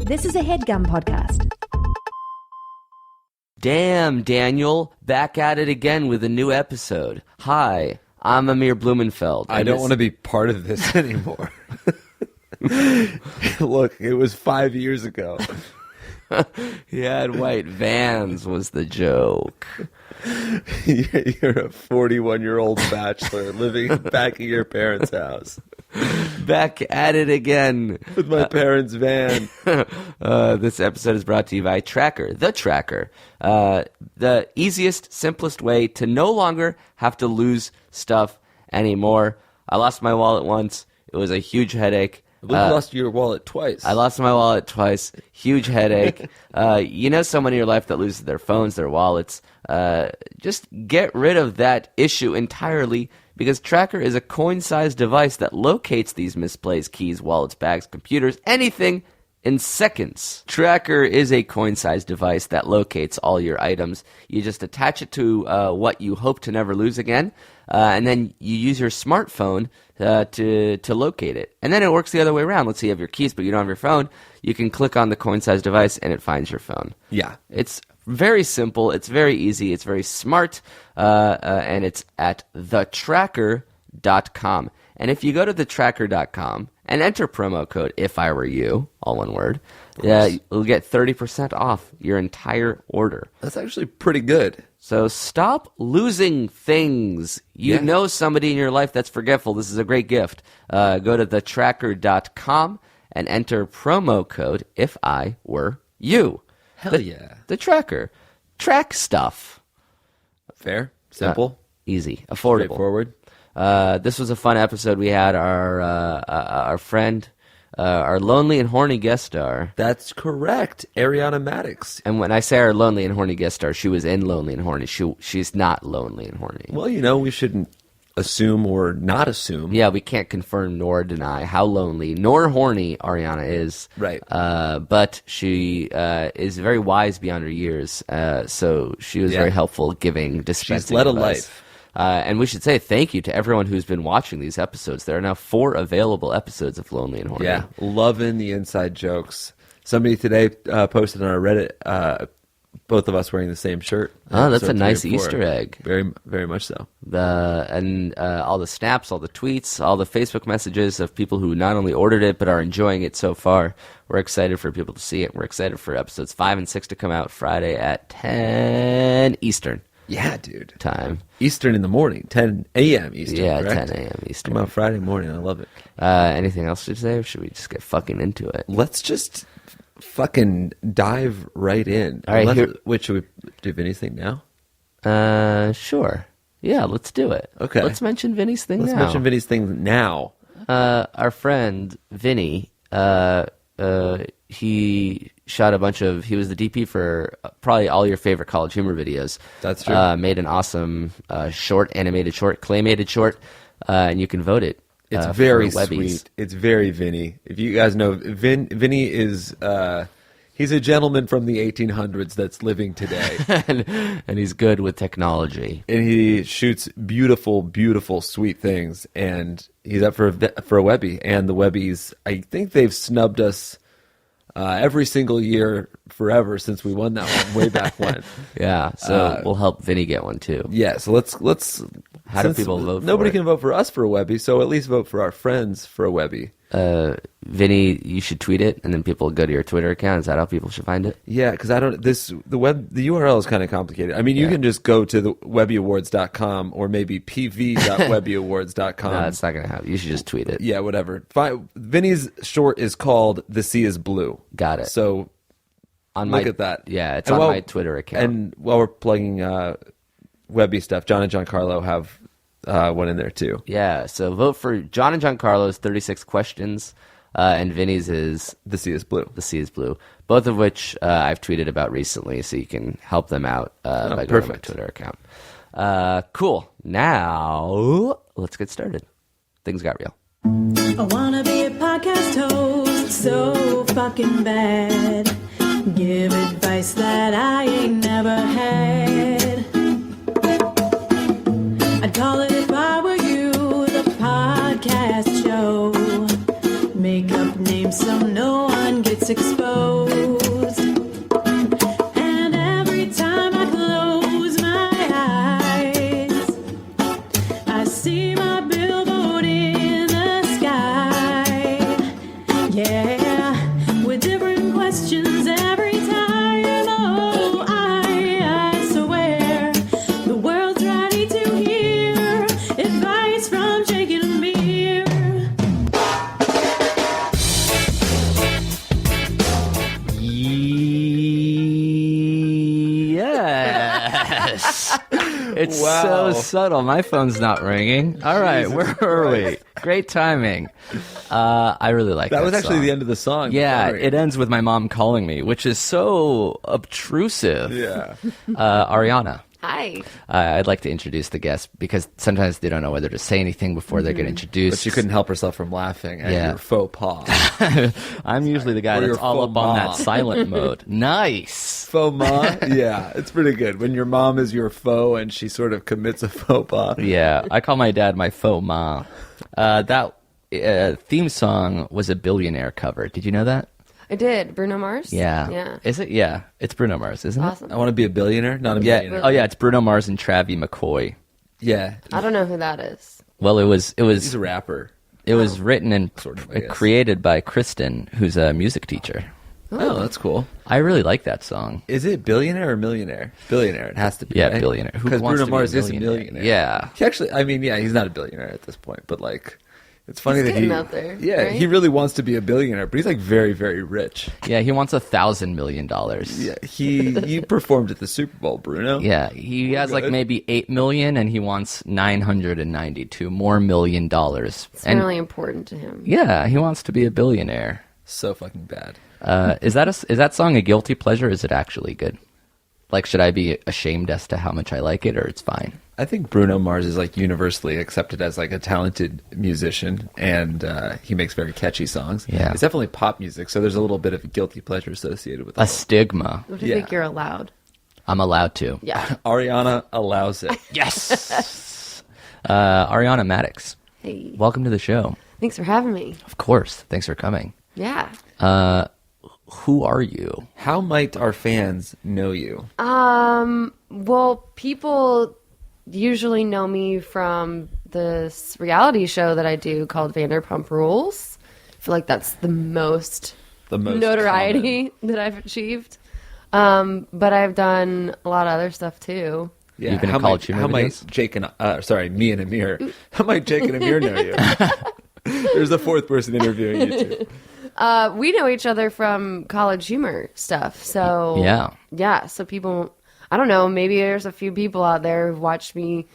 This is a HeadGum podcast. Damn, Daniel, back at it again with a new episode. Hi, I'm Amir Blumenfeld. I don't want to be part of this anymore. Look, it was 5 years ago. He had white Vans was the joke. You're a 41-year-old bachelor living back at your parents' house. Back at it again. With my parents' van. This episode is brought to you by Tracker, the Tracker. The easiest, simplest way to no longer have to lose stuff anymore. I lost my wallet once. It was a huge headache. You lost your wallet twice. I lost my wallet twice. Huge headache. You know someone in your life that loses their phones, their wallets. Just get rid of that issue entirely because Tracker is a coin-sized device that locates these misplaced keys, wallets, bags, computers, anything in seconds. Tracker is a coin-sized device that locates all your items. You just attach it to what you hope to never lose again, and then you use your smartphone to locate it. And then it works the other way around. Let's say you have your keys, but you don't have your phone. You can click on the coin-sized device, and it finds your phone. Yeah. It's very simple. It's very easy. It's very smart, and it's at thetracker.com. And if you go to thetracker.com and enter promo code if I were you, all one word, you'll get 30% off your entire order. That's actually pretty good. So stop losing things. You know somebody in your life that's forgetful. This is a great gift. Go to thetracker.com and enter promo code if I were you. Hell yeah. The Tracker. Track stuff. Fair. Simple. Easy. Affordable. Straightforward. This was a fun episode. We had our friend, our lonely and horny guest star. That's correct. Ariana Madix. And when I say our lonely and horny guest star, she was in Lonely and Horny. She's not lonely and horny. Well, we shouldn't assume or not assume. Yeah, we can't confirm nor deny how lonely nor horny Ariana is. Right. But she is very wise beyond her years. So she was very helpful giving, dispensing She's led a advice. life. And we should say thank you to everyone who's been watching these episodes. There are now 4 available episodes of Lonely and Horny. Yeah, loving the inside jokes. Somebody today posted on our Reddit, both of us wearing the same shirt. Oh, that's a nice 3 or 4. Easter egg. Very, very much so. And all the snaps, all the tweets, all the Facebook messages of people who not only ordered it but are enjoying it so far. We're excited for people to see it. We're excited for episodes 5 and 6 to come out Friday at 10 Eastern. Yeah, dude. Time. Eastern in the morning, 10 a.m. Eastern, Yeah, correct? 10 a.m. Eastern. Come out Friday morning. I love it. Anything else to say, or should we just get fucking into it? Let's just fucking dive right in. All right, Should we do Vinny's thing now? Sure. Yeah, let's do it. Okay. Let's mention Vinny's thing Let's now. mention Vinny's thing now. Our friend, Vinny, he shot he was the DP for probably all your favorite College Humor videos. That's true. Made an awesome animated short, claymated short, and you can vote it. It's very for Webbies. sweet. It's very Vinny. If you guys know, Vinny is he's a gentleman from the 1800s that's living today. and he's good with technology. And he shoots beautiful, beautiful, sweet things. And he's up for a Webby. And the Webbies, I think they've snubbed us every single year forever since we won that one way back when. Yeah, so we'll help Vinny get one too. Yeah, so let's. How do people vote for Nobody it? can vote for us for a Webby, so at least vote for our friends for a Webby. Vinny, you should tweet it, and then people go to your Twitter account. Is that how people should find it? Yeah, because the URL is kind of complicated. I mean, you can just go to the webbyawards.com or maybe pv.webbyawards.com. No, it's not going to happen. You should just tweet it. Yeah, whatever. Vinny's short is called The Sea is Blue. Got it. So look at that. Yeah, it's on my Twitter account. And while we're plugging Webby stuff, John and Giancarlo have one in there too. Yeah, so vote for John and Giancarlo's 36 questions, and Vinny's is The Sea is Blue. The Sea is Blue, both of which I've tweeted about recently, so you can help them out by going to my Twitter account. Cool. Now, let's get started. Things got real. I wanna be a podcast host so fucking bad. Give advice that I ain't never had. I'd call it If I Were You, the podcast show. Make up names so no one gets exposed. And every time I close my eyes, I see my billboard in the sky. Yeah, with different questions every time. Oh, I swear the world's ready to hear advice from Jake and Amir. Yes. It's Wow. so subtle. My phone's not ringing. All right, where are we? Great timing. I really like that. That was actually song. the end of the song. Yeah, Sorry. it ends with my mom calling me, which is so obtrusive. Yeah. Ariana, Hi. I'd like to introduce the guest because sometimes they don't know whether to say anything before they get introduced. But she couldn't help herself from laughing at Yeah. your faux pas. I'm usually the guy Or that's your all faux up on that ma. silent mode. Nice. Faux ma? Yeah, it's pretty good. When your mom is your foe and she sort of commits a faux pas. Yeah, I call my dad my faux ma. That theme song was a Billionaire cover. Did you know that? I did. Bruno Mars? Yeah. Yeah. Is it? Yeah. It's Bruno Mars, isn't Awesome. I want to be a billionaire, not a it? Yeah. millionaire. Oh, yeah. It's Bruno Mars and Travie McCoy. Yeah. I don't know who that is. Well, it was He's a rapper. written and Sort of, I guess. created by Kristen, who's a music teacher. Oh, that's cool. I really like that song. Is it billionaire or millionaire? Billionaire. It has to be. Yeah, right? billionaire. Who Because wants Bruno to be a Mars is a millionaire? millionaire. Yeah. He actually, I mean, yeah, he's not a billionaire at this point, but like, it's funny He's that getting he, out there, yeah, right? he really wants to be a billionaire, but he's like very, very rich. Yeah, he wants $1,000 million. Yeah, he performed at the Super Bowl, Bruno. Yeah, he has like good. maybe 8 million, and he wants 992 more million dollars. It's And really important to him. yeah, he wants to be a billionaire. So fucking bad. Is that song a guilty pleasure? Or is it actually good? Like, should I be ashamed as to how much I like it, or it's fine? I think Bruno Mars is like universally accepted as like a talented musician, and he makes very catchy songs. Yeah. It's definitely pop music, so there's a little bit of a guilty pleasure associated with A it. stigma. What do you Yeah. think you're allowed? I'm allowed to. Yeah. Ariana allows it. Yes. Ariana Madix, Hey. welcome to the show. Thanks for having me. Of course. Thanks for coming. Yeah. Who are you? How might our fans know you? Well, people usually know me from this reality show that I do called Vanderpump Rules. I feel like that's the most The most notoriety that I've achieved. But I've done a lot of other stuff too. Yeah. You've been in how college might, humor how might videos? Jake and me and Amir? How might Jake and Amir know you? There's a fourth person interviewing you too. We know each other from college humor stuff. So Yeah. So people, I don't know, maybe there's a few people out there who've watched me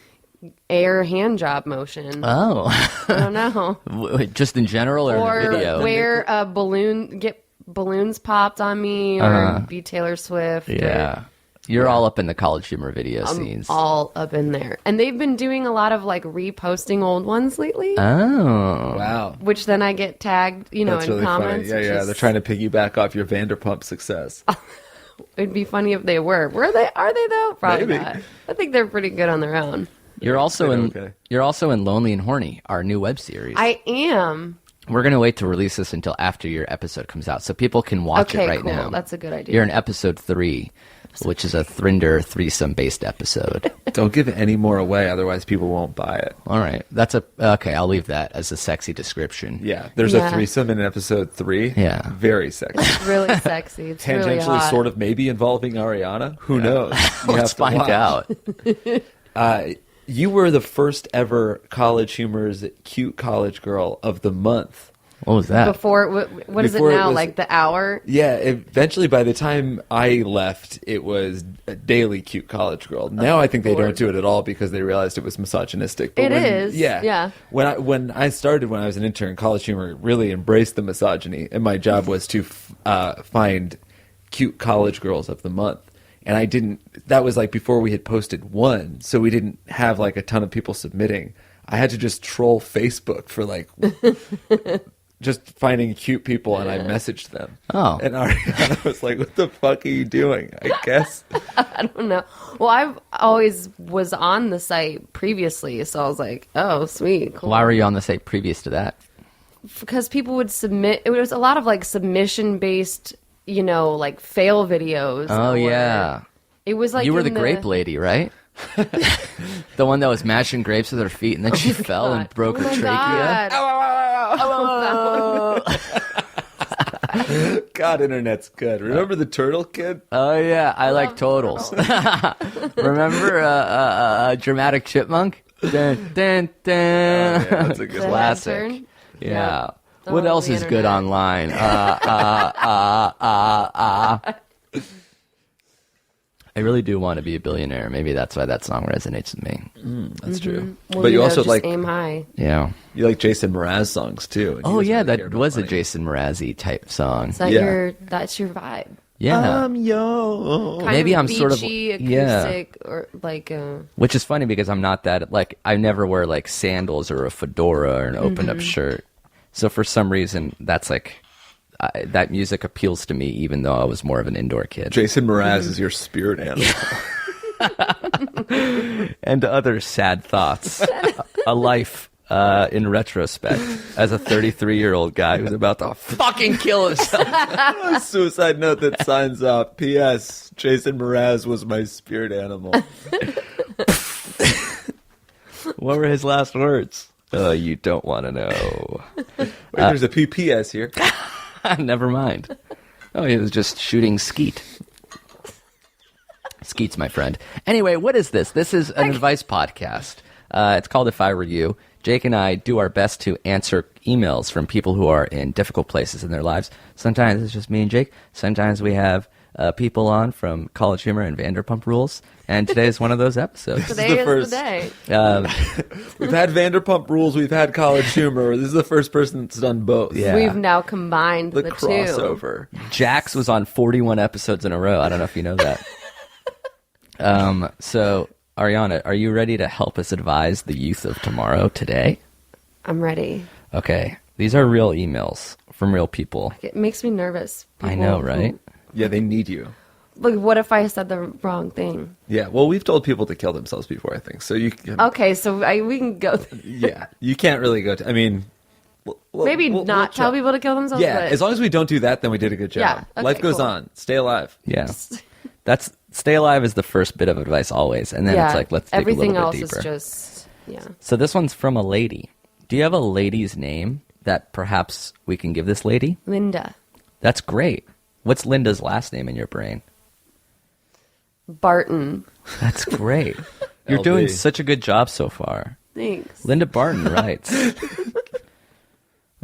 air hand job motion. Oh. I don't know. Just in general or Or in a video? wear a balloon, get balloons popped on me, or be Taylor Swift. Yeah. You're all up in the college humor video I'm scenes. all up in there. And they've been doing a lot of like reposting old ones lately, Oh. Wow. which then I get tagged, That's in really comments. funny. Yeah, which yeah. is- They're trying to piggyback off your Vanderpump success. It'd be funny if they were. Were they? Are they though? Probably Maybe. not. I think they're pretty good on their own. You're also They're in okay. You're also in Lonely and Horny, our new web series. I am. We're going to wait to release this until after your episode comes out so people can watch Okay, it right cool. now. That's a good idea. You're in episode 3, which is a Thrinder threesome based episode. Don't give any more away, otherwise people won't buy it. All right. Okay, I'll leave that as a sexy description. Yeah, there's Yeah. a threesome in episode 3. Yeah. Very sexy. It's really sexy. It's really Tangentially, hot. sort of, maybe involving Ariana. Who knows? You Let's have to find watch. out. You were the first ever College Humor's Cute College Girl of the month. What was that? Before, what is it Before it now? was- Like the hour? Yeah, eventually by the time I left, it was a daily Cute College Girl. Now I think they don't do it at all because they realized it was misogynistic. But It is, Yeah. yeah. When I started, when I was an intern, College Humor really embraced the misogyny, and my job was to find Cute College Girls of the month. And I didn't, that was like before we had posted one, so we didn't have like a ton of people submitting. I had to just troll Facebook for like just finding cute people, and I messaged them. Oh. And Ariana was like, what the fuck are you doing? I guess. I don't know. Well, I've always was on the site previously, so I was like, oh, sweet, cool. Why were you on the site previous to that? because people would submit. It was a lot of like submission based, like fail videos. Oh or- yeah. It was like You were the in grape lady, right? The one that was mashing grapes with her feet, and then she fell and broke Oh her my trachea. God. God, internet's good. Remember the turtle kid? Oh yeah, I like totals. Remember Dramatic Chipmunk? Dun, dun, dun. Yeah, that's a good The one. Classic. Lantern. Yeah. The What whole else is good internet. online? I really do want to be a billionaire. Maybe that's why that song resonates with me. That's true. Well, But you also just like aim high. Yeah. you like Jason Mraz songs too. and he Oh was yeah, really here that about was a money. Jason Mrazzi type song. Is that Yeah. that's your vibe? Yeah. Yo. Kind Maybe of I'm sort of- beachy, yeah. acoustic, or like Which is funny because I'm not that, like, I never wear like sandals or a fedora or an open up shirt. So for some reason, that's like, that music appeals to me even though I was more of an indoor kid. Jason Mraz is your spirit animal. And other sad thoughts. A life in retrospect as a 33-year-old guy who's about to fucking kill himself. A suicide note that signs off. P.S. Jason Mraz was my spirit animal. What were his last words? You don't want to know. Wait, there's a PPS here. Never mind. Oh, he was just shooting skeet. Skeet's my friend. Anyway, what is this? This is an advice podcast. It's called If I Were You. Jake and I do our best to answer emails from people who are in difficult places in their lives. Sometimes it's just me and Jake. Sometimes we have people on from College Humor and Vanderpump Rules. And today is one of those episodes. today the is first- the day. We've had Vanderpump Rules. We've had College Humor. This is the first person that's done both. Yeah. We've now combined The the, two. crossover. Jax was on 41 episodes in a row. I don't know if you know that. So, Ariana, are you ready to help us advise the youth of tomorrow today? I'm ready. Okay. These are real emails from real people. It makes me nervous. I People know, who- right? Yeah, they need you. Like, what if I said the wrong thing? Yeah, well, we've told people to kill themselves before, I think. So you can, Okay, so we can go. yeah, you can't really go to, I mean, Maybe we'll not tell try. people to kill themselves. Yeah, but as long as we don't do that, then we did a good job. Yeah, okay, Life goes cool. on. Stay alive. Yeah. That's stay alive is the first bit of advice always. And then yeah, it's like, let's dig everything a little else bit deeper. is just So this one's from a lady. Do you have a lady's name that perhaps we can give this lady? Linda That's great. What's Linda's last name in your brain? Barton. That's great. You're LB. doing such a good job so far. Thanks. Linda Barton writes.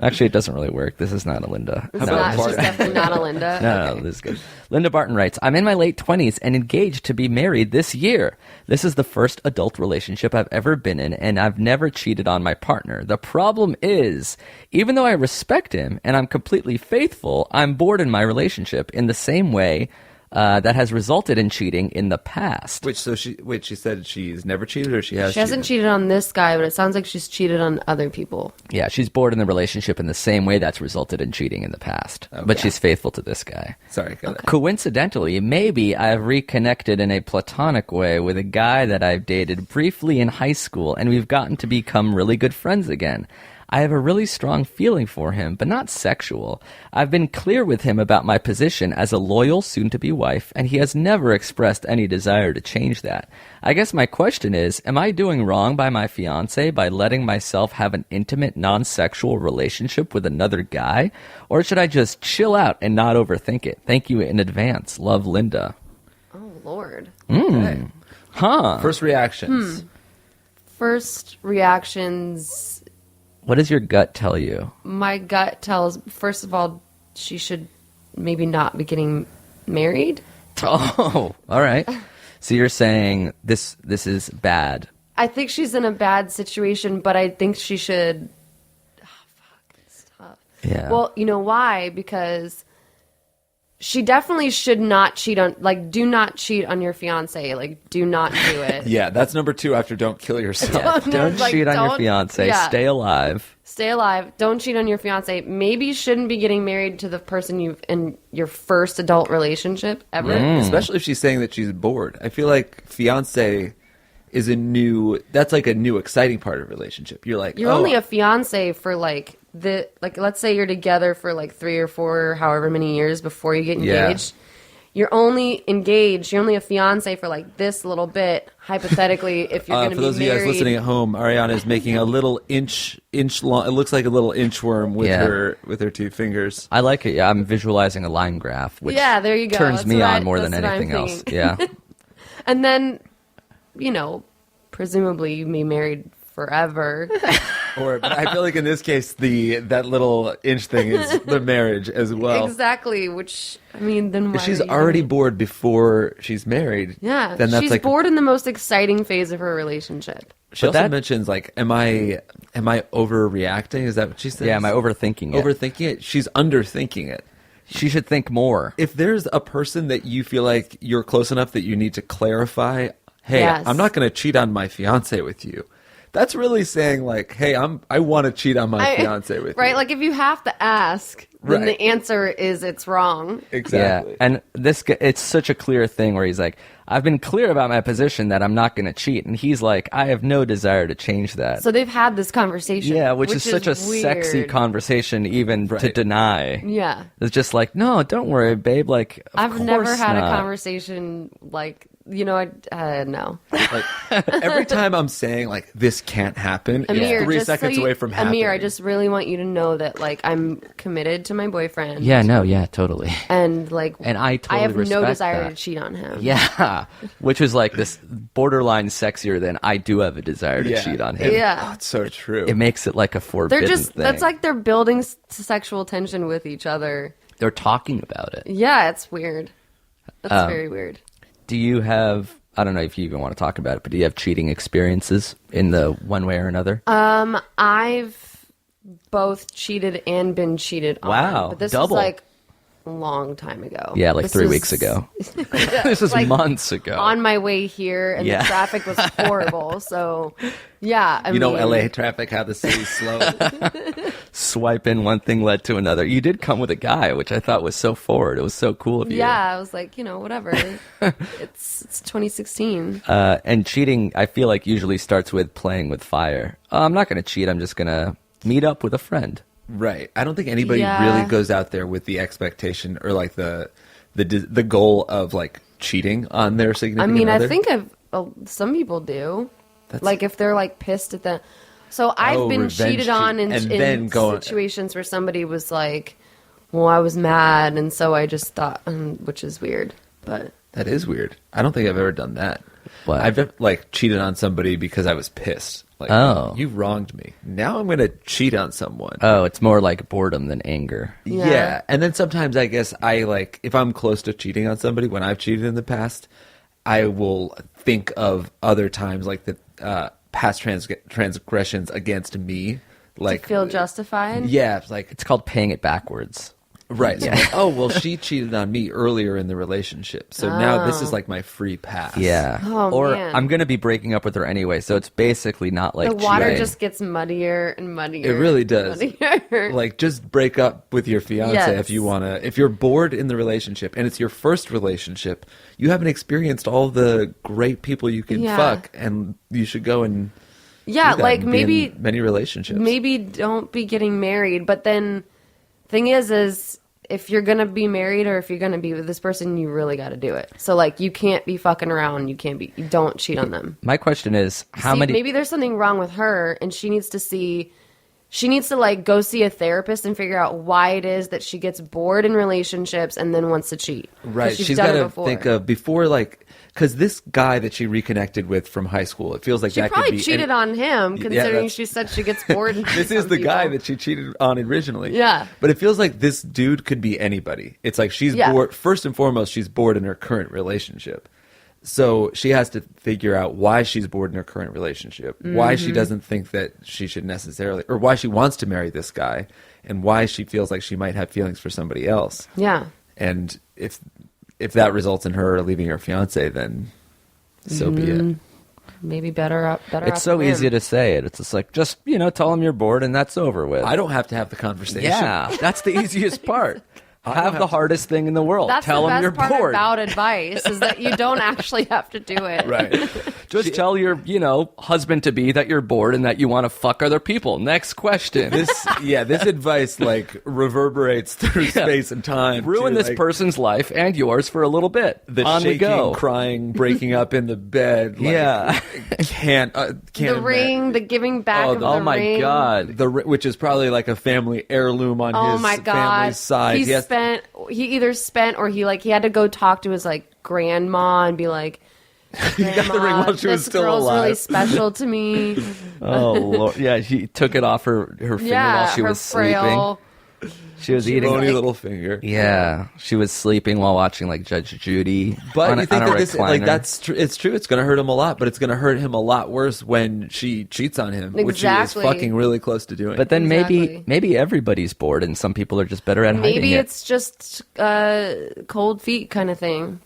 Actually, it doesn't really work. This is not a Linda. It's about not. She's Barton? definitely not a Linda. No, this is good. Linda Barton writes, I'm in my late 20s and engaged to be married this year. This is the first adult relationship I've ever been in, and I've never cheated on my partner. The problem is, even though I respect him and I'm completely faithful, I'm bored in my relationship in the same way that has resulted in cheating in the past. She said she's never cheated or she has She hasn't cheated on this guy, but it sounds like she's cheated on other people. Yeah, she's bored in the relationship in the same way that's resulted in cheating in the past. But she's faithful to this guy. Sorry, got it. Coincidentally, maybe I've reconnected in a platonic way with a guy that I've dated briefly in high school, and we've gotten to become really good friends again. I have a really strong feeling for him, but not sexual. I've been clear with him about my position as a loyal, soon-to-be wife, and he has never expressed any desire to change that. I guess my question is, am I doing wrong by my fiancé by letting myself have an intimate, non-sexual relationship with another guy? Or should I just chill out and not overthink it? Thank you in advance. Love, Linda. Oh, Lord. Okay. Huh. First reactions. First reactions. What does your gut tell you? My gut tells, first of all, she should maybe not be getting married. Oh, all right. So you're saying this is bad. I think she's in a bad situation, but I think she should. Oh, fuck, it's tough. Yeah. Well, you know why? Because she definitely should not cheat on. Like, do not cheat on your fiance. Like, do not do it. Yeah, that's number 2 after don't kill yourself. Don't Like, cheat on your don't- fiance. yeah. Stay alive. Stay alive. Don't cheat on your fiance. Maybe you shouldn't be getting married to the person you've in your first adult relationship ever. Especially if she's saying that she's bored. I feel like fiance is that's like a new exciting part of a relationship. You're like, You're only a fiance for like let's say you're together for like 3 or 4, however many years before you get engaged. You're only engaged. You're only a fiance for like this little bit. Hypothetically, if you're going to be married. For those of you guys listening at home, Ariana is making a little inch long. It looks like a little inchworm with her 2 fingers. I like it. Yeah, I'm visualizing a line graph, which there you go. turns That's me what on more that's than what I'm anything else. thinking. Yeah. And then, presumably you may be married forever. But I feel like in this case, that little inch thing is the marriage as well. Exactly. Which, I mean, then why If she's are you already doing it? bored before she's married, Yeah, then that's she's like bored in the most exciting phase of her relationship. She But also that- mentions like, am I overreacting? Is that what she says? Yeah, am I overthinking it? Overthinking it? She's underthinking it. She should think more. If there's a person that you feel like you're close enough that you need to clarify, hey, Yes. I'm not going to cheat on my fiance with you. That's really saying like, hey, I want to cheat on my fiance with you. Right? Like, if you have to ask, then Right. the answer is it's wrong. Exactly. Yeah, and it's such a clear thing where he's like, I've been clear about my position that I'm not going to cheat, and he's like, I have no desire to change that. So they've had this conversation. Yeah, which is such a sexy weird. conversation even to Right. deny. Yeah. It's just like, no, don't worry, babe. Like, of I've never course had not. a conversation like, no. Like, every time I'm saying like this can't happen, Amir, it's 3 just so seconds you- away from happening. Amir, I just really want you to know that, like, I'm committed to my boyfriend. Yeah, no, yeah, totally. And, like, And I totally have no respect desire that. to cheat on him. Yeah, which is like this borderline sexier than I do have a desire to Yeah. cheat on him. Yeah. Oh, it's so true. It makes it like a forbidden thing. That's like they're building sexual tension with each other. They're talking about it. Yeah, it's weird. That's Um, very weird. Do you have, I don't know if you even want to talk about it, but do you have cheating experiences in the one way or another? I've both cheated and been cheated on. Wow, But this double. was like a long time ago. Yeah, like This 3 was- weeks ago. Yeah, This is like months ago. on my way here, and Yeah. the traffic was horrible. So, yeah, I you know, mean, LA traffic, how the city's slow. Swipe in, one thing led to another. You did come with a guy, which I thought was so forward. It was so cool of you. Yeah, I was like, whatever. it's 2016. And cheating, I feel like usually starts with playing with fire. Oh, I'm not going to cheat. I'm just going to meet up with a friend. Right. I don't think anybody Yeah. really goes out there with the expectation or like the goal of like cheating on their I significant mean, other. I think some people do. That's- Like if they're like pissed at the. So I've been revenge cheated on cheat. in, And then in go- situations where somebody was like, "Well, I was mad, and so I just thought," which is weird, but That is weird. I don't think I've ever done that. What? I've like cheated on somebody because I was pissed. Like, Oh. you wronged me. Now I'm going to cheat on someone. Oh, it's more like boredom than anger. Yeah. And then sometimes I guess I like, if I'm close to cheating on somebody, when I've cheated in the past, I will think of other times like the past transgressions against me. Like, to feel justified. yeah, it's like, It's called paying it backwards. right. So I'm like, oh, well, she cheated on me earlier in the relationship. So now this is like my free pass. Yeah. Oh, or man. I'm going to be breaking up with her anyway, so it's basically not like The water cheating. just gets muddier and muddier. It really does. Muddier. Like, just break up with your fiance Yes. if you want to. If you're bored in the relationship and it's your first relationship, you haven't experienced all the great people you can Yeah. fuck, and you should go and Yeah, do that like and be maybe in many relationships. maybe don't be getting married, but then thing is if you're gonna be married or if you're gonna be with this person, you really got to do it. So like you can't be fucking around. You don't cheat on them. My question is, how See, many... maybe there's something wrong with her, and she needs to like go see a therapist and figure out why it is that she gets bored in relationships and then wants to cheat. 'Cause Right. She's done got it to before. think of before, like, because this guy that she reconnected with from high school, it feels like She that probably could be cheated on him, Yeah, considering that's- she said she gets bored. This is the guy that she cheated on originally. Yeah. But it feels like this dude could be anybody. It's like she's Yeah. bored. First and foremost, she's bored in her current relationship. So she has to figure out why she's bored in her current relationship, why Mm-hmm. she doesn't think that she should necessarily, or why she wants to marry this guy, and why she feels like she might have feelings for somebody else. Yeah. And if that results in her leaving her fiance, then so be Mm-hmm. it. Maybe better It's so easy to say it. It's just like, just, tell them you're bored and that's over with. I don't have to have the conversation. Yeah, that's the easiest part. have the hardest thing in the world. That's Tell the them best you're part bored. about advice is that you don't actually have to do it. Right. Just tell your, husband to be that you're bored and that you want to fuck other people. Next question. This advice like reverberates through space and time. Ruin too, this like, person's life and yours for a little bit. the On we shaking, go. crying, breaking up in the bed. Like, Yeah. can't The ring, the giving back of the Oh my ring. God. which is probably like a family heirloom on Oh his my God. family's side. He either spent or he had to go talk to his like grandma and be like, He got the ring while she was this still girl's alive. really special to me. Oh, Lord. Yeah, she took it off her finger while she her was frail. sleeping. She was eating. bony little finger. Yeah, she was sleeping while watching like Judge Judy. But on you think on a that this, like recliner. that's true. It's true. It's going to hurt him a lot, but it's going to hurt him a lot worse when she cheats on him, which she is Exactly. fucking really close to doing. But then Exactly. maybe everybody's bored, and some people are just better at hiding Maybe it. it's just cold feet kind of thing.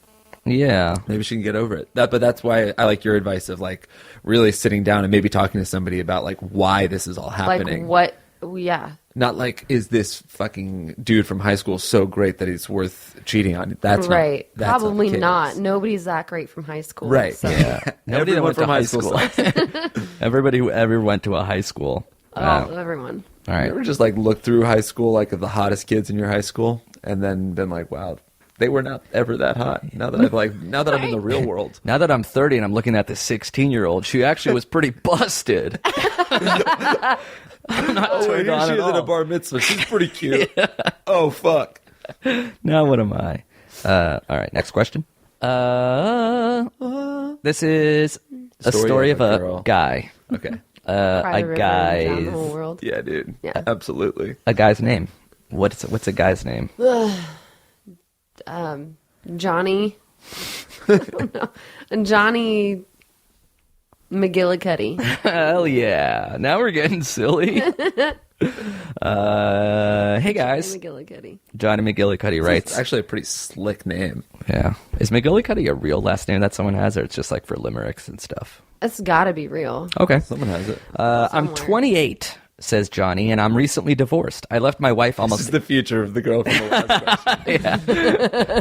Yeah. maybe she can get over it. But that's why I like your advice of like really sitting down and maybe talking to somebody about like why this is all happening. Like what? Yeah. Not like, is this fucking dude from high school so great that he's worth cheating on? That's Right. Not, that's Probably the case. not. Nobody's that great from high school. Right. So. Yeah. Nobody that Everyone went to from high high school school. sucks. Everybody who ever went to a high school. Oh, everyone. All You right. ever just like look through high school, like of the hottest kids in your high school, and then been like, wow, they were not ever that hot. Now that I'm in the real world. Now that I'm 30 and I'm looking at this 16-year-old, she actually was pretty busted. I'm not Oh, turned here on she at is at a all. bar mitzvah. She's pretty cute. Oh, fuck. Now what am I? All right, next question. This is a story of a girl. guy. Okay. Cry A the river down the whole guy's world. Yeah, dude. Yeah. Absolutely. a guy's name. What's a guy's name? Johnny. I don't know. Johnny McGillicuddy. Hell yeah! Now we're getting silly. Hey guys, McGillicuddy. Johnny McGillicuddy It's writes. actually a pretty slick name. Yeah, is McGillicuddy a real last name that someone has, or it's just like for limericks and stuff? It's gotta be real. Okay. Someone has it. I'm Somewhere. 28, says Johnny, and I'm recently divorced. I left my wife This almost. is the future of the girl from the last question.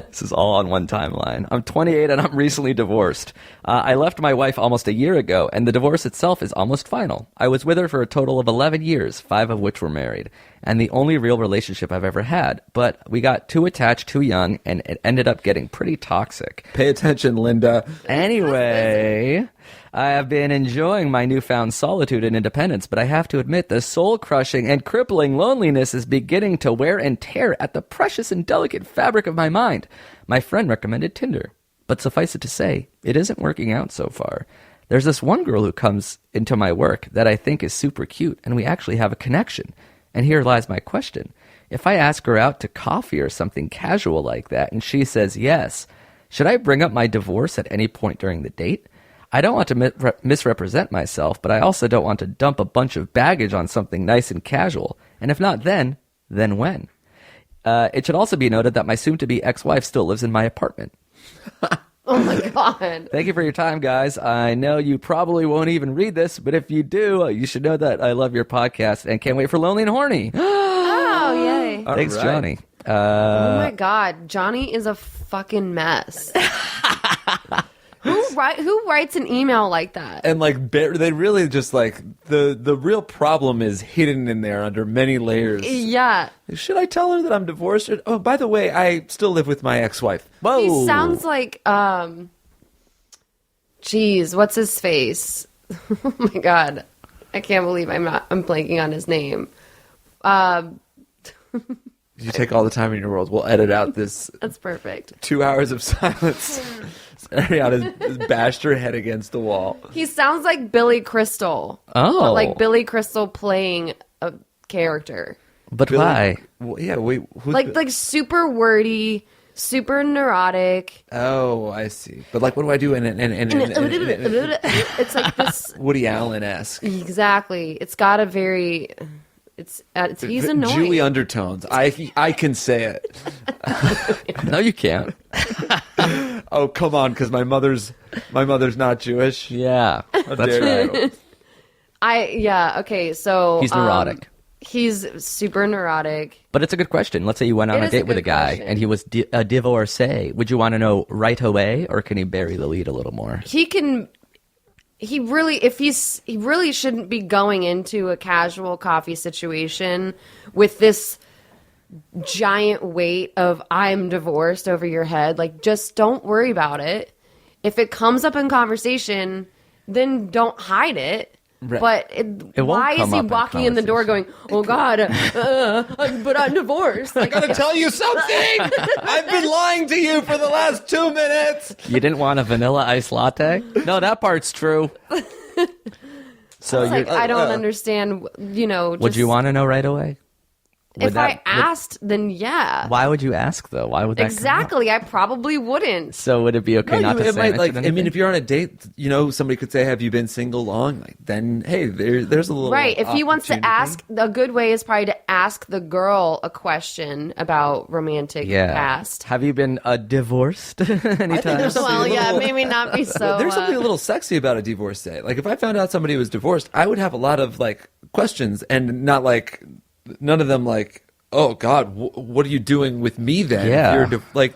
This is all on one timeline. I'm 28 and I'm recently divorced. I left my wife almost a year ago, and the divorce itself is almost final. I was with her for a total of 11 years, 5 of which were married, and the only real relationship I've ever had. But we got too attached too young, and it ended up getting pretty toxic. Pay attention, Linda. Anyway, I have been enjoying my newfound solitude and independence, but I have to admit the soul-crushing and crippling loneliness is beginning to wear and tear at the precious and delicate fabric of my mind. My friend recommended Tinder, but suffice it to say, it isn't working out so far. There's this one girl who comes into my work that I think is super cute, and we actually have a connection. And here lies my question. If I ask her out to coffee or something casual like that, and she says yes, should I bring up my divorce at any point during the date? I don't want to misrepresent myself, but I also don't want to dump a bunch of baggage on something nice and casual. And if not then when? It should also be noted that my soon-to-be ex-wife still lives in my apartment. Oh my god. Thank you for your time, guys. I know you probably won't even read this, but if you do, you should know that I love your podcast and can't wait for Lonely and Horny. Oh, yay. Thanks, right. Johnny. Oh my god. Johnny is a fucking mess. Who writes an email like that? And like they really just like the real problem is hidden in there under many layers. Yeah. Should I tell her that I'm divorced? Or, oh, by the way, I still live with my ex-wife. Whoa. He sounds like geez, what's his face? Oh my god. I can't believe I'm blanking on his name. You take all the time in your world. We'll edit out this That's perfect. 2 hours of silence. Ariana's bashed her head against the wall. He sounds like Billy Crystal. Oh. But like Billy Crystal playing a character. But why? Well, yeah, wait. Who's Like super wordy, super neurotic. Oh, I see. But like, what do I do? It's like this. Woody Allen-esque. Exactly. It's got a very. It's he's annoying. Jewy undertones. I can say it. No, you can't. Oh, come on, because my mother's not Jewish. Yeah, How that's dare right. you. Okay, so He's neurotic. He's super neurotic. But it's a good question. Let's say you went on It a is a date with a good guy question. and he was a divorcee. Would you want to know right away, or can he bury the lead a little more? He really shouldn't be going into a casual coffee situation with this giant weight of I'm divorced over your head. Like, just don't worry about it. If it comes up in conversation, then don't hide it. Right. But won't why is come he up in walking in the door going, "Oh God, but I'm divorced"? Like, I'm gonna tell you something. I've been lying to you for the last 2 minutes. You didn't want a vanilla ice latte? No, that part's true. So it's like, I don't understand. would you want to know right away? If I asked, then yeah. Why would you ask though? Why would that come up? Exactly. I probably wouldn't. So would it be okay not to it say might, anything? like, I mean, if you're on a date, somebody could say, "Have you been single long?" Like, then hey, there's a little Right. If he wants to opportunity. ask, a good way is probably to ask the girl a question about romantic past. Have you been divorced anytime? there's something Well, a yeah, little- maybe not be so. There's something a little sexy about a divorcee. Like, if I found out somebody was divorced, I would have a lot of like questions, and not like none of them like, "Oh God, what are you doing with me then?" Yeah. If you're like,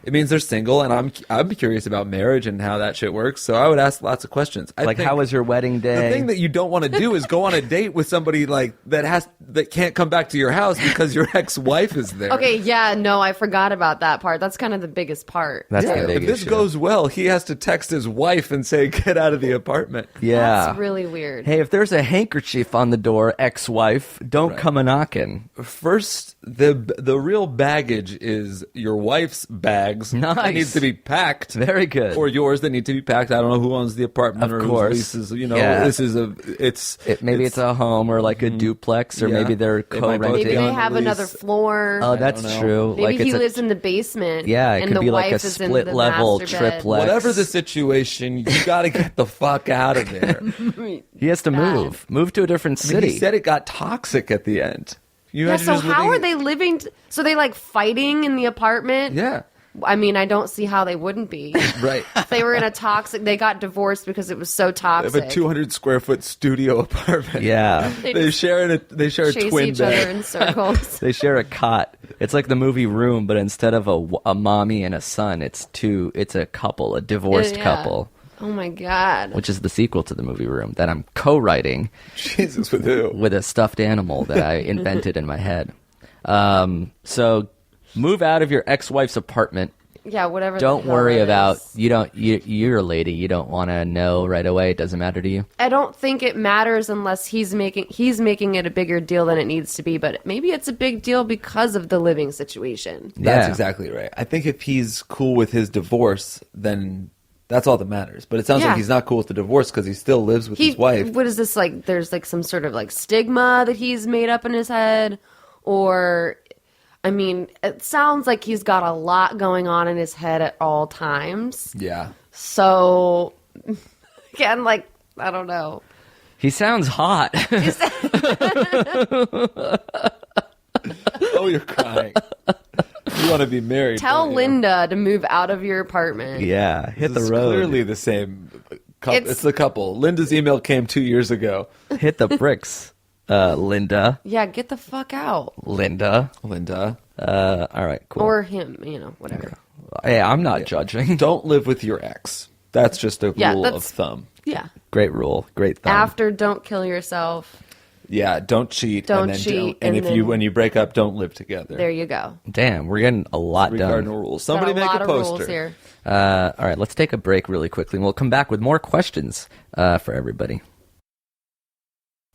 it means they're single, and I'm curious about marriage and how that shit works. So I would ask lots of questions. I Like, think how was your wedding day? The thing that you don't want to do is go on a date with somebody like that can't come back to your house because your ex-wife is there. Okay, yeah, no, I forgot about that part. That's kind of the biggest part. That's Yeah, the big if this issue. goes well, he has to text his wife and say, "Get out of the apartment." Yeah. That's really weird. Hey, if there's a handkerchief on the door, ex-wife, don't come a knocking. First, the real baggage is your wife's bags. Nice. That needs to be packed. Very good. Or yours that need to be packed. I don't know who owns the apartment Of or course. whose leases. Yeah. This is Maybe it's a home or like a duplex, or Yeah. maybe they're They might both co-renting. Maybe on they the have lease. another floor. Oh, that's don't know. true. Maybe like he it's lives in the basement. Yeah, it and could the be like wife a is in split the level master bed. triplex. whatever the situation, you got to get the fuck out of there. he has to Bad. move to a different I mean, city. he said it got toxic at the end. You Yeah, imagine so just how living- are they living? So they like fighting in the apartment? Yeah, I mean, I don't see how they wouldn't be. right. If they were in a toxic, they got divorced because it was so They have toxic. a 200 square foot studio apartment. Yeah. They They just share a chase twin each other bed. in circles. They share a cot. It's like the movie Room, but instead of a mommy and a son, it's a couple, a divorced Yeah. couple, Oh my god. which is the sequel to the movie Room that I'm co-writing Jesus, with who? with a stuffed animal that I invented in my head. So move out of your ex-wife's apartment. Yeah, whatever. Don't the hell worry that about is. you're a lady. You don't want to know right away. It doesn't matter to you. I don't think it matters unless he's making it a bigger deal than it needs to be. But maybe it's a big deal because of the living situation. That's Yeah. exactly right. I think if he's cool with his divorce, then that's all that matters. But it sounds Yeah. like he's not cool with the divorce because he still lives with his wife. What is this like? There's like some sort of like stigma that he's made up in his head, or I mean, it sounds like he's got a lot going on in his head at all times. Yeah. So again, like I don't know. He sounds hot. Oh, you're crying. You want to be married. Tell don't you? Linda to move out of your apartment. Yeah, hit the It's road. clearly the same. It's- It's the couple. Linda's email came 2 years ago. Hit the bricks, Linda. Yeah, get the fuck out. Linda. Linda, All right, cool. Or him, whatever. Hey, I'm not judging. don't live with your ex. That's just a Yeah, rule of that's- thumb. Yeah. Great rule. Great thumb. After, don't kill yourself. Yeah, don't cheat. Don't and then cheat, and and if you then- when you break up, don't live together. There you go. Damn, we're getting a lot Three done. cardinal rules. Somebody Got a make lot a of poster. rules here. All right, let's take a break really quickly, and we'll come back with more questions for everybody.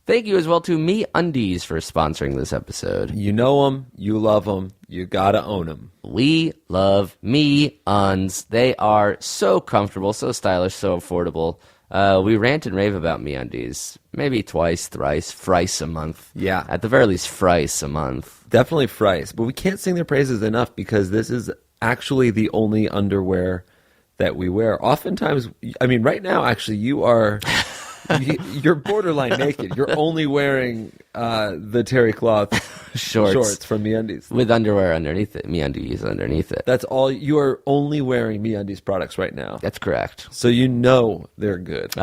Thank you as well to Me Undies for sponsoring this episode. You know them, you love them, you gotta own them. We love Me Uns. They are so comfortable, so stylish, so affordable. We rant and rave about Me Undies maybe twice, thrice a month. Yeah. At the very least, thrice a month. Definitely Fries, but we can't sing their praises enough because this is actually the only underwear that we wear. Oftentimes, I mean, right now, actually, you are You're borderline naked. You're only wearing the terry cloth shorts from MeUndies. With underwear underneath it, MeUndies underneath it. That's all. You are only wearing MeUndies products right now. That's correct. So you know they're good.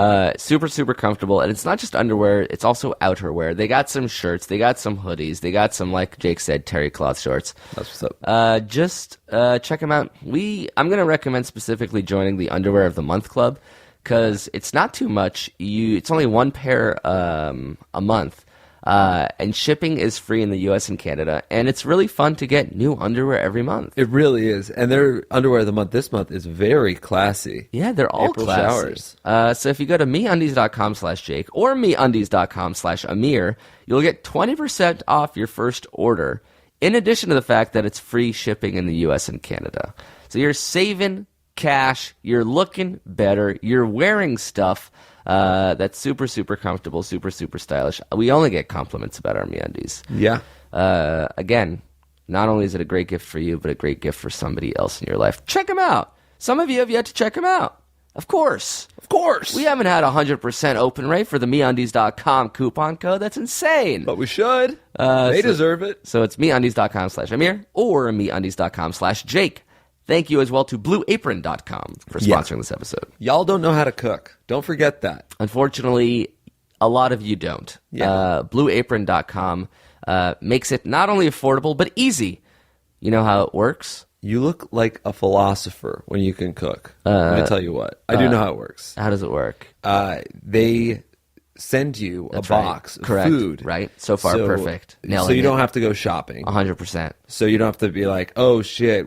Super, super comfortable. And it's not just underwear, it's also outerwear. They got some shirts, they got some hoodies, they got some, like Jake said, terry cloth shorts. That's what's up. Just check them out. I'm going to recommend specifically joining the Underwear of the Month Club because it's not too much. It's only one pair a month. And shipping is free in the U.S. and Canada, and it's really fun to get new underwear every month. It really is. And their Underwear of the Month this month is very classy. Yeah, they're all April classy. showers. So if you go to MeUndies.com/Jake or MeUndies.com/Amir, you'll get 20% off your first order, in addition to the fact that it's free shipping in the U.S. and Canada. So you're saving cash, you're looking better, you're wearing stuff that's super, super comfortable, super, super stylish. We only get compliments about our MeUndies. Yeah. Again, not only is it a great gift for you, but a great gift for somebody else in your life. Check them out. Some of you have yet to check them out. Of course. Of course. We haven't had a 100% open rate for the MeUndies.com coupon code. That's insane. But we should. They deserve it. So it's MeUndies.com/Amir or MeUndies.com/Jake. Thank you as well to BlueApron.com for sponsoring this episode. Y'all don't know how to cook. Don't forget that. Unfortunately, a lot of you don't. Yeah. BlueApron.com makes it not only affordable, but easy. You know how it works? You look like a philosopher when you can cook. Let me tell you what. I do know how it works. How does it work? They send you That's a box of Correct. food. Right? So far, perfect. So you don't have to go shopping. 100%. So you don't have to be like, oh shit,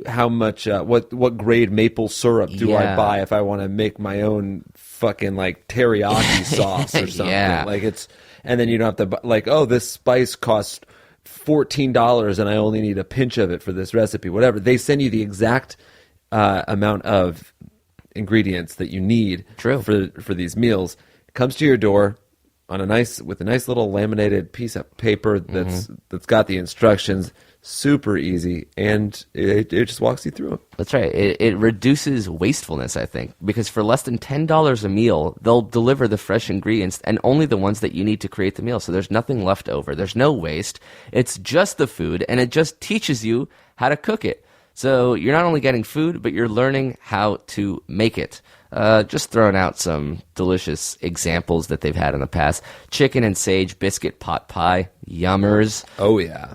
how much, what grade maple syrup do I buy if I want to make my own fucking like teriyaki sauce or something? Yeah. And then you don't have to, like, oh, this spice costs $14 and I only need a pinch of it for this recipe, whatever. They send you the exact amount of ingredients that you need for these meals. It comes to your door with a nice little laminated piece of paper that's got the instructions. Super easy, and it just walks you through them. That's right. It reduces wastefulness, I think, because for less than $10 a meal, they'll deliver the fresh ingredients and only the ones that you need to create the meal. So there's nothing left over. There's no waste. It's just the food, and it just teaches you how to cook it. So you're not only getting food, but you're learning how to make it. Just throwing out some delicious examples that they've had in the past. Chicken and sage biscuit pot pie. Yummers. Oh, yeah.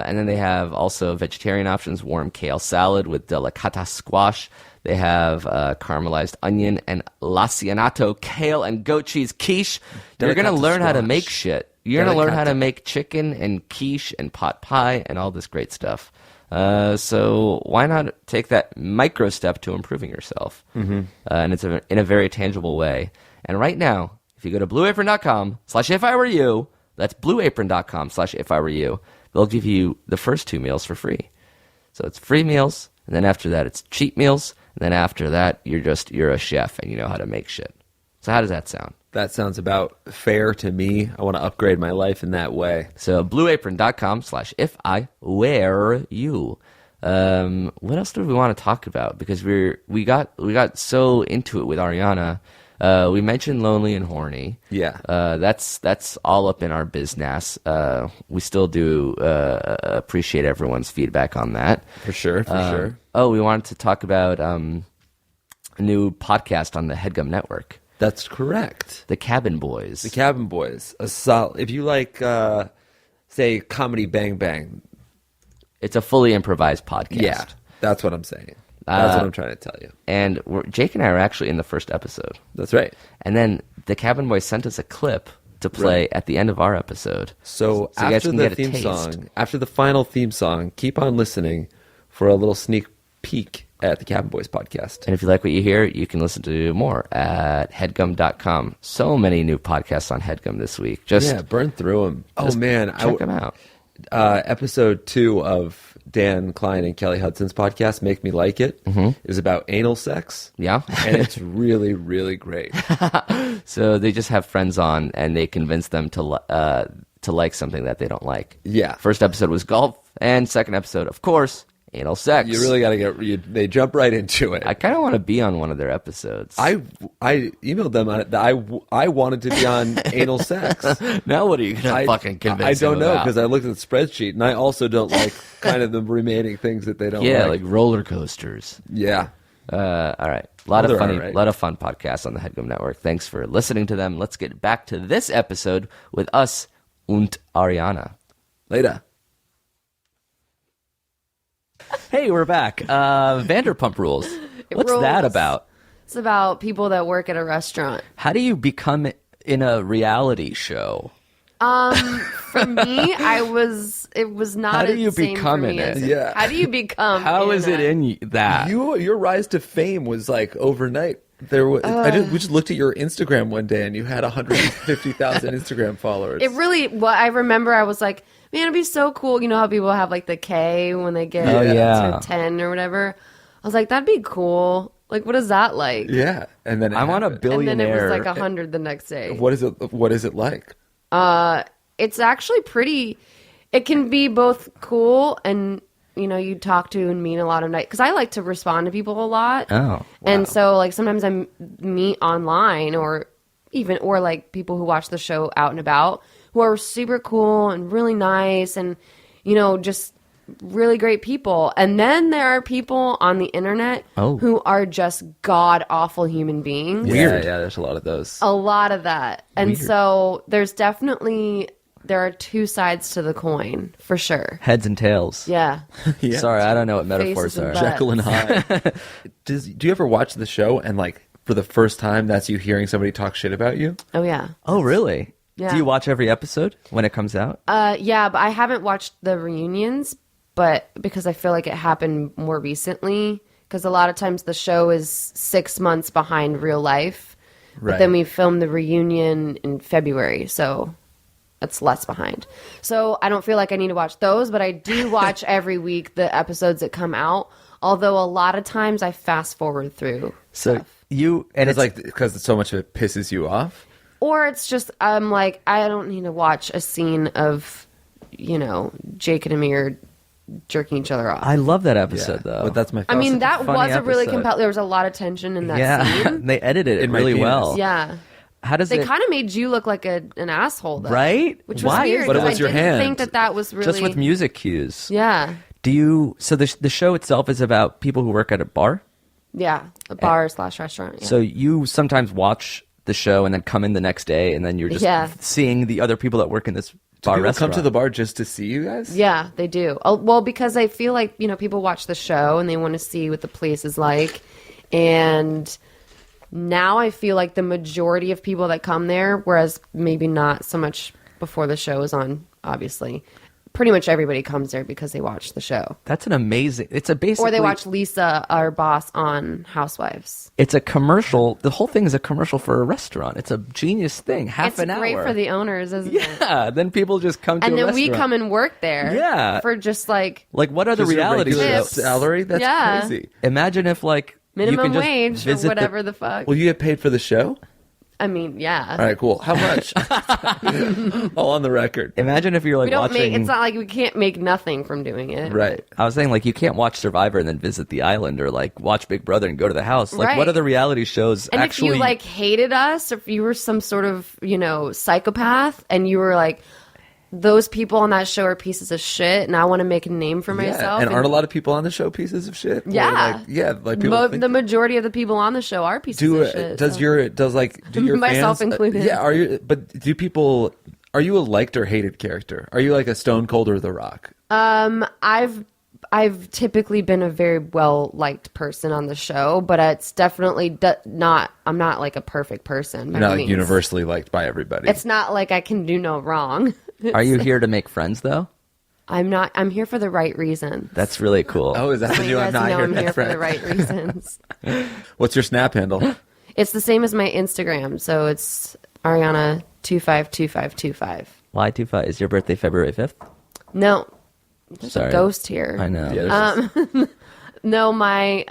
And then they have also vegetarian options, warm kale salad with delicata squash. They have caramelized onion and lacinato kale and goat cheese quiche. You're going to learn how to make shit. You're going to learn how to make chicken and quiche and pot pie and all this great stuff. So why not take that micro step to improving yourself? And it's in a very tangible way. And right now, if you go to blueapron.com/ifIwereYou, that's blueapron.com/ifIwereYou, they'll give you the first 2 meals for free. So it's free meals, and then after that it's cheap meals, and then after that you're a chef and you know how to make shit. So how does that sound? That sounds about fair to me. I want to upgrade my life in that way. So blueapron.com/ifIwereYou. What else do we want to talk about? Because we got so into it with Ariana. We mentioned lonely and horny. Yeah. That's all up in our business. We still do appreciate everyone's feedback on that. For sure. Oh, we wanted to talk about a new podcast on the HeadGum Network. That's correct. The Cabin Boys. The Cabin Boys. If you like, say, Comedy Bang Bang. It's a fully improvised podcast. Yeah, that's what I'm saying. That's what I'm trying to tell you. And Jake and I are actually in the first episode. That's right. And then the Cabin Boys sent us a clip to play at the end of our episode. So after the theme song, after the final theme song, keep on listening for a little sneak peek at the Cabin Boys podcast. And if you like what you hear, you can listen to more at headgum.com. So many new podcasts on HeadGum this week. Burn through them. Oh, man. Check them out. Episode 2 of Dan Klein and Kelly Hudson's podcast, Make Me Like It, is about anal sex. Yeah. And it's really, really great. So they just have friends on, and they convince them to like something that they don't like. Yeah. First episode was golf, and second episode, of course, anal sex. You really got to they jump right into it. I kind of want to be on one of their episodes. I emailed them on it that I wanted to be on anal sex. Now what are you going to fucking convince I don't know, because because I looked at the spreadsheet, and I also don't like kind of the remaining things that they don't like roller coasters. Yeah. All right. A lot of funny, all right. lot of fun podcasts on the HeadGum Network. Thanks for listening to them. Let's get back to this episode with us und Ariana. Later. Hey, we're back. Vanderpump Rules. What's rules. that about? It's about people that work at a restaurant. How do you become in a reality show? For me, it was not. How do you the same become for in me it? as Yeah. How do you become? How is it that? in that? Your rise to fame was like overnight. There was we just looked at your Instagram one day, and you had 150,000 Instagram followers. It really. Well, I remember I was like, man, it'd be so cool. You know how people have like the K when they get to 10 or whatever. I was like, that'd be cool. Like, what is that like? Yeah, and then I want a And billionaire. then it was like 100 the next day. What is it? What is it like? It's actually pretty. It can be both cool and you talk to and meet a lot of night because I like to respond to people a lot. Oh, wow. And so like sometimes I meet online or like people who watch the show out and about who are super cool and really nice and just really great people. And then there are people on the internet who are just god awful human beings. Yeah, there's a lot of those. A lot of that. And so there are two sides to the coin for sure. Heads and tails. Yeah. Yeah. Sorry, I don't know what metaphors Faces and are. butts. Jekyll and Hyde. Do you ever watch the show and like for the first time that's you hearing somebody talk shit about you? Oh yeah. Oh, really? Yeah. Do you watch every episode when it comes out? Yeah, but I haven't watched the reunions, but because I feel like it happened more recently. Because a lot of times the show is 6 months behind real life, but then we filmed the reunion in February, so that's less behind. So I don't feel like I need to watch those, but I do watch every week the episodes that come out. Although a lot of times I fast forward through stuff. It's like because so much of it pisses you off. Or it's just, I'm like, I don't need to watch a scene of, Jake and Amir jerking each other off. I love that episode, though. But that's my. I mean, that funny was a really episode. compelling. There was a lot of tension in that yeah, scene. they edited it In my really penis. well. Yeah. How does They it? kind of made you look like an asshole, though. Right? Which was Why? weird. But it 'cause was your I didn't hand. think that was really... Just with music cues. Yeah. So the show itself is about people who work at a bar? Yeah. A bar / restaurant. Yeah. So you sometimes watch the show and then come in the next day and then you're just seeing the other people that work in this bar People restaurant. come to the bar just to see you guys. Yeah, they do. Well, because I feel like, people watch the show and they want to see what the place is like. And now I feel like the majority of people that come there, whereas maybe not so much before the show is on, obviously, pretty much everybody comes there because they watch the show. That's an amazing... It's a basically... Or they watch Lisa, our boss, on Housewives. It's a commercial. The whole thing is a commercial for a restaurant. It's a genius thing. Half an hour. It's great for the owners, isn't it? Yeah, then people just come to And a then restaurant. we come and work there. Yeah. For just like Like, what are the Just a reality regular shows? salary? That's Yeah. crazy. Imagine if, like, you minimum can just wage or visit whatever the fuck. Will you get paid for the show? I mean, yeah. All right, cool. How much? All on the record. Imagine if you're like We don't watching. make. It's not like we can't make nothing from doing it. Right. I was saying, like, you can't watch Survivor and then visit the island, or like watch Big Brother and go to the house. Like, Right. what other reality shows And actually? if you like hated us, or if you were some sort of psychopath, and you were like, those people on that show are pieces of shit, and I want to make a name for myself. And aren't a lot of people on the show pieces of shit? Or Yeah. like people think the majority of the people on the show are pieces of shit. do so. your Myself fans, included. are you a liked or hated character? Are you like a Stone Cold or The Rock? I've typically been a very well liked person on the show, but it's definitely not. I'm not like a perfect person. by Not any like means. universally liked by everybody. It's not like I can do no wrong. Are you here to make friends though? I'm not. I'm here for the right reason. That's really cool. Oh, is that So the you new? guys I'm not know here I'm to here for the friend. right reasons. What's your Snap handle? It's the same as my Instagram, so it's Ariana 252525. Why 25? Is your birthday February 5th? No, there's Sorry. a ghost here. I know. Yeah, No, my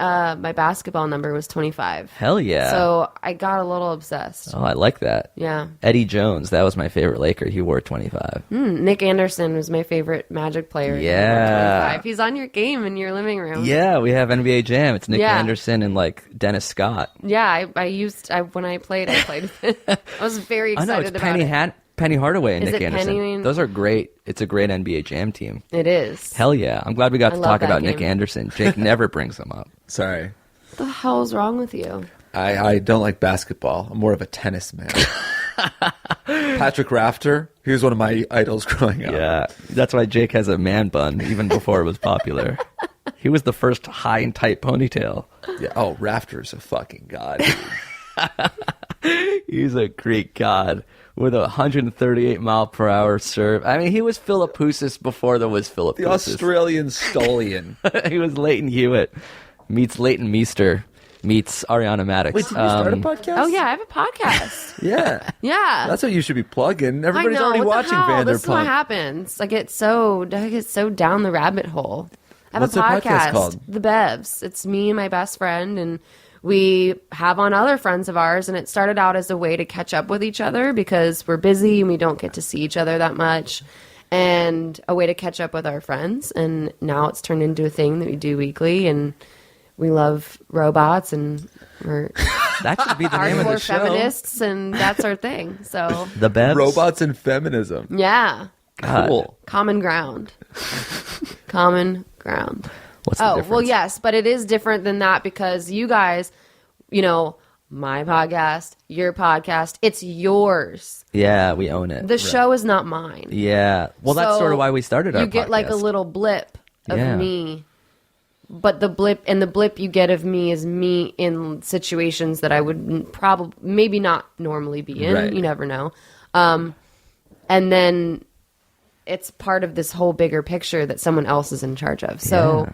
basketball number was 25. Hell yeah. So I got a little obsessed. Oh, I like that. Yeah. Eddie Jones, that was my favorite Laker. He wore 25. Nick Anderson was my favorite Magic player. He wore Yeah. 25. He's on your game in your living room. Yeah, we have NBA Jam. It's Nick Yeah. Anderson and like Dennis Scott. Yeah, when I played. I was very I excited know, it's about it. Penny Hardaway and Is Nick it Anderson. Penny? Those are great. It's a great NBA Jam team. It is. Hell yeah. I'm glad we got I to love talk that about Nick game. Anderson. Jake never brings him up. Sorry. What the hell is wrong with you? I don't like basketball. I'm more of a tennis man. Patrick Rafter, he was one of my idols growing up. Yeah. That's why Jake has a man bun even before it was popular. He was the first high and tight ponytail. Yeah. Oh, Rafter's a fucking god. Dude. He's a Greek god with a 138 mile per hour serve. I mean, he was Philippoussis before there was The Philippoussis. Australian Stolian. He was Leighton Hewitt meets Leighton Meester meets Ariana Madix. Wait, did you start a podcast? Oh yeah, I have a podcast. Yeah. Yeah. That's what you should be plugging. Everybody's I know, already what watching the hell? This is what Vanderpump. happens. I get so down the rabbit hole. I have What's a the podcast called? The Bevs. It's me and my best friend, and we have on other friends of ours, and it started out as a way to catch up with each other because we're busy and we don't get to see each other that much, and a way to catch up with our friends. And now it's turned into a thing that we do weekly, and we love robots, and we're That should be the name of the hardcore show. feminists, and that's our thing. So The Bevs. Robots and feminism. yeah, God. Cool. common ground. Common ground. What's the difference? Well, yes, but it is different than that because you guys, my podcast, your podcast, it's yours. Yeah, we own it. The show is not mine. Yeah. Well, that's So sort of why we started our You get like a podcast. little blip of Yeah. me, but the blip you get of me is me in situations that I would probably maybe not normally be in. Right. You never know. And then it's part of this whole bigger picture that someone else is in charge of. So,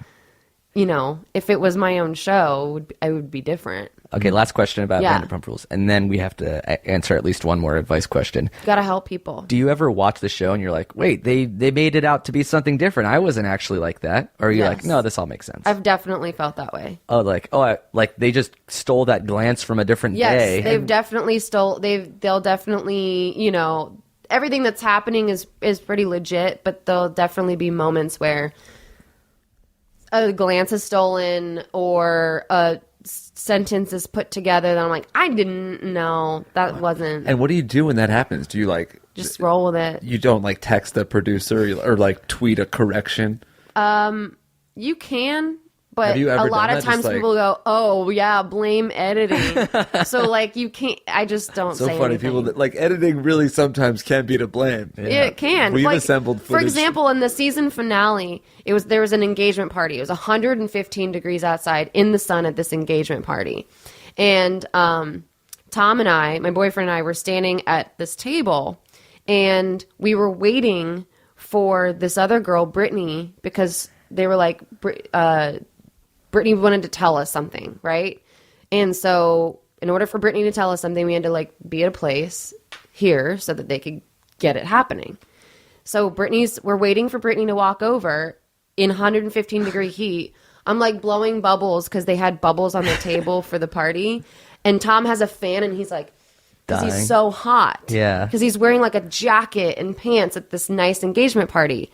if it was my own show, I would be different. Okay, last question about Yeah. Vanderpump Rules. And then we have to answer at least one more advice question. Gotta help people. Do you ever watch the show and you're like, wait, they made it out to be something different. I wasn't actually like that. Or are you like, Yes. no, this all makes sense. I've definitely felt that way. Like they just stole that glance from a different Yes, day. they've definitely they'll definitely, everything that's happening is pretty legit, but there'll definitely be moments where a glance is stolen or a sentence is put together that I'm like, I didn't know that wasn't. And what do you do when that happens? Do you like Just roll with it. you don't like text the producer or like tweet a correction? You can, but Have you a ever lot done of that? times Just like- people go, "Oh yeah, blame editing." So like you can't. I just don't So say funny. anything. People that like editing really sometimes can be to blame. It can. We've Like, assembled for footage. example, in the season finale, there was an engagement party. It was 115 degrees outside in the sun at this engagement party, and Tom and I, my boyfriend and I, were standing at this table, and we were waiting for this other girl, Brittany, because they were like, Brittany wanted to tell us something, right? And so in order for Brittany to tell us something, we had to like be at a place here so that they could get it happening. So we're waiting for Brittany to walk over in 115 degree heat. I'm like blowing bubbles because they had bubbles on the table for the party. And Tom has a fan and he's like, because Dying. he's so hot. Yeah. Because he's wearing like a jacket and pants at this nice engagement party.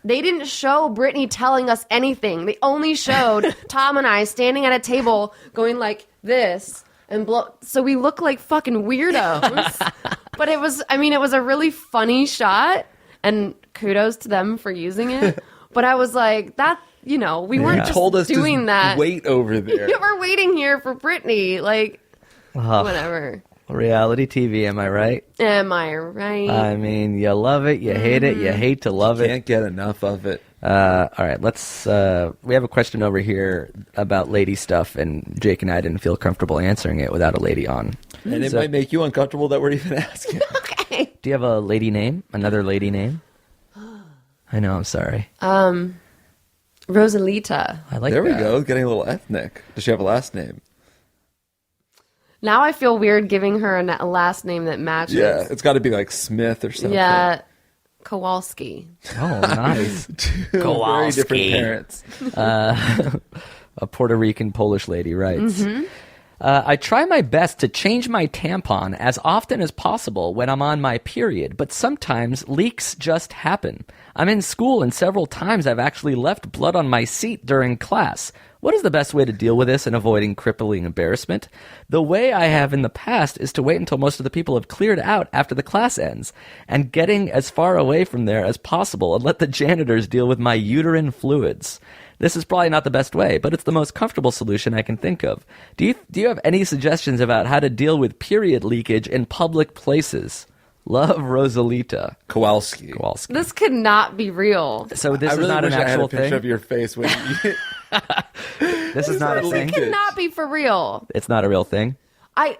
They didn't show Brittany telling us anything. They only showed Tom and I standing at a table going like this and so we look like fucking weirdos. But it was a really funny shot and kudos to them for using it. But I was like, we weren't just told us doing to that. wait over there. We're waiting here for Brittany. Like, whatever. Reality TV, am I right? Am I right? I mean, you love it, you hate it, you hate to love it. Can't get enough of it. All right, let's. We have a question over here about lady stuff, and Jake and I didn't feel comfortable answering it without a lady on. And it So- might make you uncomfortable that we're even asking. Okay. Do you have a lady name? Another lady name? I know, I'm sorry. Rosalita. I like There we that. go, getting a little ethnic. Does she have a last name? Now I feel weird giving her a last name that matches. Yeah, it's got to be like Smith or something. Yeah, Kowalski. Oh, nice. Very different Kowalski. parents. A Puerto Rican Polish lady writes. I try my best to change my tampon as often as possible when I'm on my period, but sometimes leaks just happen. I'm in school and several times I've actually left blood on my seat during class. What is the best way to deal with this and avoiding crippling embarrassment? The way I have in the past is to wait until most of the people have cleared out after the class ends and getting as far away from there as possible and let the janitors deal with my uterine fluids. This is probably not the best way, but it's the most comfortable solution I can think of. Do you have any suggestions about how to deal with period leakage in public places? Love, Rosalita. Kowalski. This could not be real. So this I is really not an wish I had actual a picture thing? of your face when you... This is not a thing? It could not be for real. It's not a real thing? I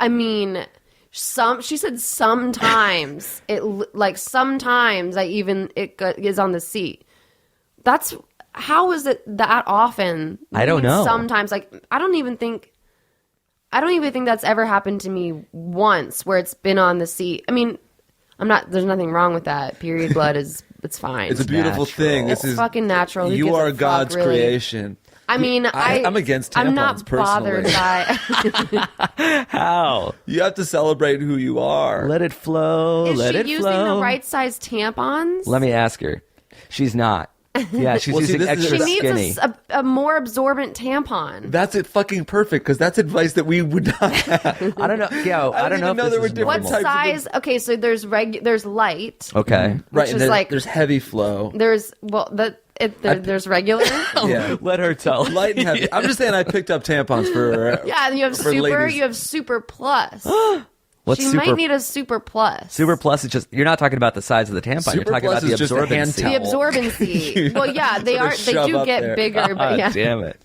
mean, she said sometimes sometimes it is on the seat. How is it that often? I don't know. Sometimes, I don't even think that's ever happened to me once where it's been on the seat. I mean, there's nothing wrong with that. Period blood it's fine. It's a beautiful thing. It's fucking natural. Who You gives are a fuck, God's really? creation. I mean, I'm against tampons, I'm not bothered personally. by. How? You have to celebrate who you are. Let it flow. Is let she it using flow. the right size tampons? Let me ask her. She's not. Yeah, she's Well, see, using this is extra She skinny. needs a more absorbent tampon. That's it fucking perfect, because that's advice that we would not have. I don't know. Yeah, I don't know even if know there this were is different What normal. types of size? Okay, so there's light. Okay. Right, is and like- there's heavy flow. There's there's regular. Yeah. Let her tell. Light and heavy. I'm just saying I picked up tampons for... Yeah, and you have For super. ladies. You have super plus. What's she super? might need a super plus. Super plus is just, you're not talking about the size of the tampon. You're Super talking plus about the is just a hand absorbency. The towel. absorbency. Well, yeah, they Sort of are. They shove do up get there. bigger, but yeah. Damn it.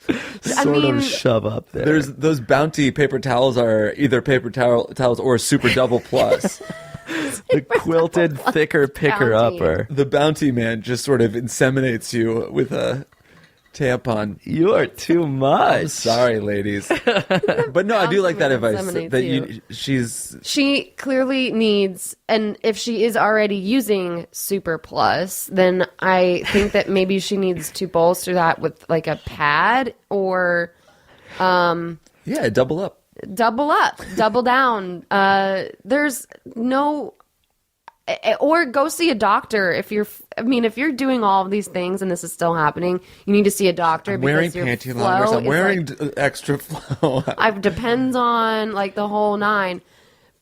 I Sort mean, of shove up there. There's those Bounty paper towels are either paper towels or super double plus. the quilted thicker picker Bounty. upper. The Bounty man just sort of inseminates you with a tampon. You are too much. Sorry, ladies. But no, I do like that Bounty advice. inseminates That you. She clearly needs, and if she is already using Super Plus, then I think that maybe she needs to bolster that with like a pad or Yeah, double up. double down. There's no, or go see a doctor if you're doing all of these things and this is still happening. You need to see a doctor Wearing because your panty flow liners. I'm is, wearing like, extra flow. depends on like the whole nine.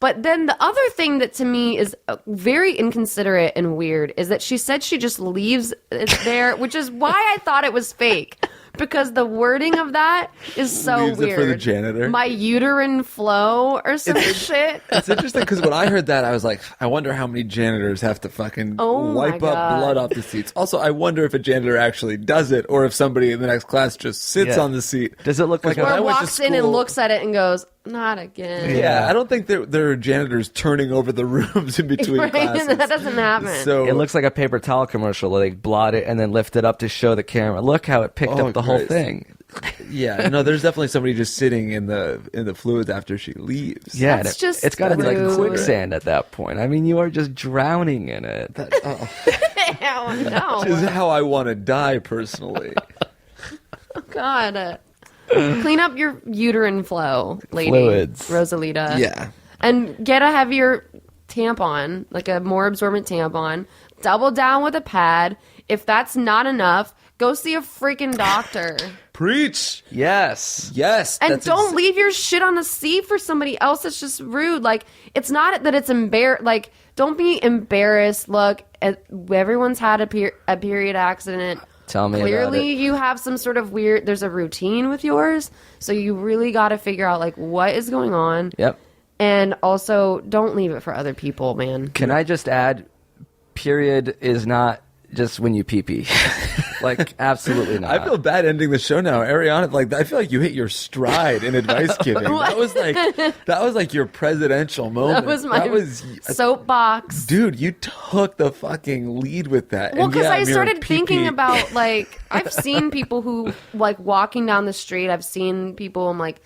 But then the other thing that to me is very inconsiderate and weird is that she said she just leaves it there, which is why I thought it was fake. Because the wording of that is so Leaves it weird. for the janitor. My uterine flow or some shit. It's interesting because when I heard that, I was like, I wonder how many janitors have to fucking Oh my wipe up God. blood off the seats. Also, I wonder if a janitor actually does it or if somebody in the next class just sits Yeah. on the seat. Does it look like When I Or went to walks in and school- looks at it and goes, not again. Yeah, I don't think there are janitors turning over the rooms in between Right? classes. That doesn't happen. So It looks like a paper towel commercial where they blot it and then lift it up to show the camera. Look how it picked Oh, up the whole Christ. thing. yeah, no, there's definitely somebody just sitting in the fluids after she leaves. Yeah, That's and just it's got to be like rude. quicksand at that point. I mean, you are just drowning in it. Hell no. This is how I want to die personally. God. Clean up your uterine flow, lady. Fluids. Rosalita. Yeah. And get a heavier tampon, like a more absorbent tampon. Double down with a pad. If that's not enough, go see a freaking doctor. Preach. Yes. Yes. And that's don't leave your shit on a seat for somebody else. That's just rude. Like, it's not that it's like, don't be embarrassed. Look, everyone's had a period accident. Tell me Clearly, about it. you have some sort of weird, there's a routine with yours. So you really got to figure out, like, what is going on. Yep. And also, don't leave it for other people, man. Can I just add, period is not just when you pee-pee. Like, absolutely not. I feel bad ending the show now, Ariana. Like, I feel like you hit your stride in advice giving. That was like your presidential moment. That was my soapbox. Dude, you took the fucking lead with that. Well, And because yeah, I I'm started hearing thinking pee-pee. about, like, I've seen people who, like, walking down the street, I've seen people, I'm like,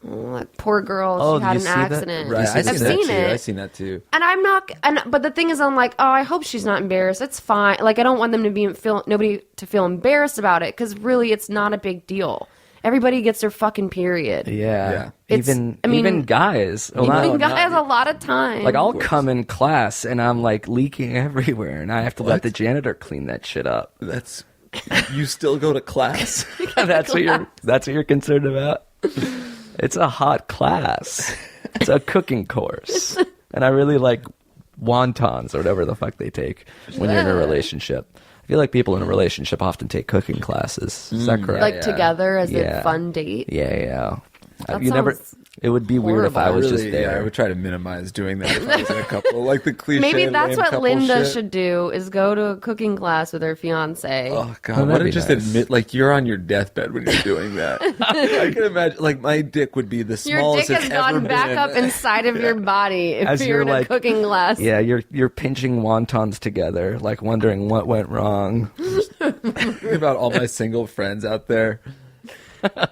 That poor girl, Oh, she had you an see that? accident. Right, I've I've seen it. I've seen that too. And I'm not, but the thing is, I'm like, oh, I hope she's not embarrassed. It's fine. Like, I don't want them to nobody to feel embarrassed about it, because really, it's not a big deal. Everybody gets their fucking period. Yeah. It's- Even I mean, even guys. Well, Even not- guys, a lot of times. like I'll come in class and I'm like leaking everywhere, and I have to let What? the janitor clean that shit up. That's you still go to class? That's what you're concerned about. It's a hot class. It's a cooking course, and I really like wontons or whatever the fuck they take when you're in a relationship. I feel like people in a relationship often take cooking classes. Is that correct? like together as Yeah. a fun date. Yeah. That You never. sounds It would be weird if I horrible. was Really, just there. Yeah, I would try to minimize doing that if I was in a couple. Like the cliche. Maybe that's lame what couple Linda shit. should do, is go to a cooking class with her fiance. Oh God! Oh, Why that'd don't be you just nice. admit like you're on your deathbed when you're doing that? I can imagine like my dick would be the Your smallest dick has it's ever gone back been. up inside of your body if As you're you're in a like- cooking class. Yeah, you're pinching wontons together, like wondering what went wrong. Think about all my single friends out there.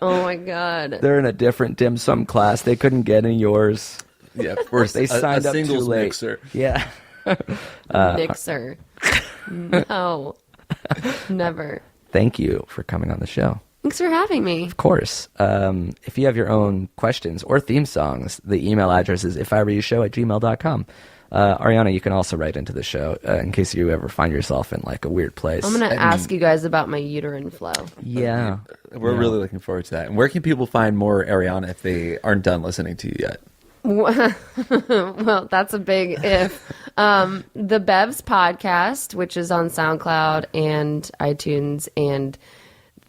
Oh my god. They're in a different dim sum class. They couldn't get in yours. Yeah, of course. They signed a up too singles late. mixer. Yeah. Mixer. No. Never. Thank you for coming on the show. Thanks for having me. Of course. If you have your own questions or theme songs, the email address is ifwereyoushow@gmail.com. Ariana, you can also write into the show in case you ever find yourself in like a weird place. I'm going to ask you guys about my uterine flow. Yeah. We're really looking forward to that. And where can people find more Ariana if they aren't done listening to you yet? Well, that's a big if. The Bevs podcast, which is on SoundCloud and iTunes and